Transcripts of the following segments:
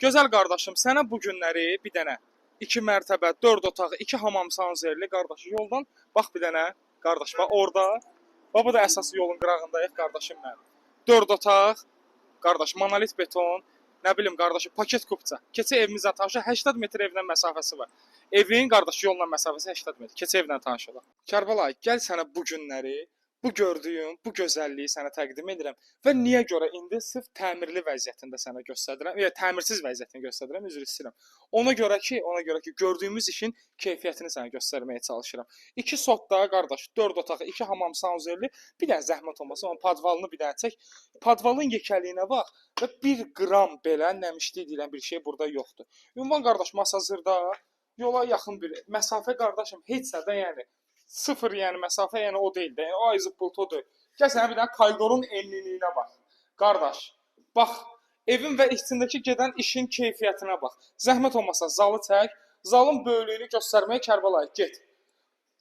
Gözəl qardaşım, sənə bu günləri bir dənə 2 mərtəbə, 4 otaq, 2 hamam sanzerli qardaş yoldan bax bir dənə qardaş bax orada. Bax bu da əsas yolun qırağındayıq qardaşım mənim. 4 otaq, qardaş monolit beton, nə bilim qardaşım paket kupça. Keçə evimizlə tanış, 80 metr evdən məsafəsi var. Evin qardaş yolla məsafəsi 80 metr. Keçə evlə tanış olaq. Kərbəlayı, gəl sənə bu günləri, bu gördüyüm, bu gözəlliyi sənə təqdim edirəm və niyə görə indi sırf təmirli vəziyyətində sənə göstərirəm, ya təmirsiz vəziyyətini göstərirəm, üzr istəyirəm. Ona görə ki, gördüyümüz işin keyfiyyətini sənə göstərməyə çalışıram. 2 sotda qardaş, 4 otaq, 2 hamam sanzerli, bir dənə zəhmət olmasa onun podvalını bir dənə çək. Podvalın yekəliyinə bax və 1 qram belə nəmişlik deyilən bir şey burada yoxdur. Ünvan qardaş masazırda yola yaxın bir məsafə qardaşım heç sədə yəni sıfır yəni məsafə yəni o deyil də. Yəni, o zıppıltıdır. Gəl sənə bir dənə koridorun enliliyinə bax. Qardaş, bax evin və içindəki gedən işin keyfiyyətinə bax. Zəhmət olmasa zalı çək. Zalın böyüklüyünü göstərməyə Kərbəlayı get.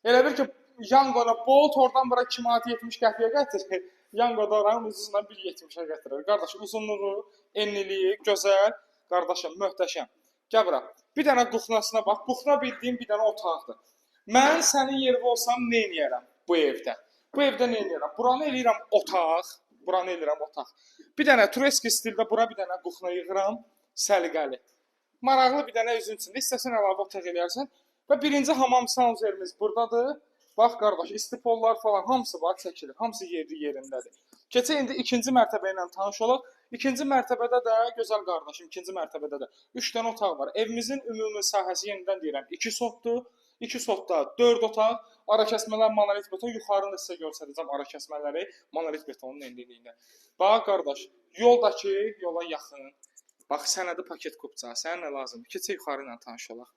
Elə bir ki Yanqona bolt oradan bura 2 manat 70 qəpiyə gətirir. Yanqoda oranın uzunluğundan 1.70-ə gətirir. Qardaş uzunluğu, enliliyi gözəl. Qardaşım möhtəşəm. Gəl bura. Bir dənə kuxnasına bax. Kuxna bildiyim bir dənə otaqdır. Mən sənin yerində olsam nə edərəm bu evdə? Bu evdə nə edərəm? Buranı eləyirəm otaq. Buranı eləyirəm otaq. Bir dənə tureski stildə bura bir dənə kuxna yığıram. Səliqəli. Maraqlı bir dənə üzün içində. İstəsən əlavə otaq eləyərsən. Və birinci hamam sanzerimiz buradadır. Bax qardaş, istipollar falan hamısı var çəkilir. Hamısı yerindədir. Keçək indi ikinci mərtəbə ilə tanış olaq. İkinci mərtəbədə də gözəl qardaşım, ikinci mərtəbədə də 3 dənə otaq var. Evimizin ümumi sahəsi yenidən deyirəm 2 sotdur. 2 sotda 4 otaq, ara kəsmələr monolit beton, yuxarını da sizə göstərəcəm ara kəsmələri monolit betonun enliliyində. Bax qardaş, yola yaxın. Bax sənədi paket kupça, sənə nə lazımdır? Keçək yuxarı ilə tanış olaq.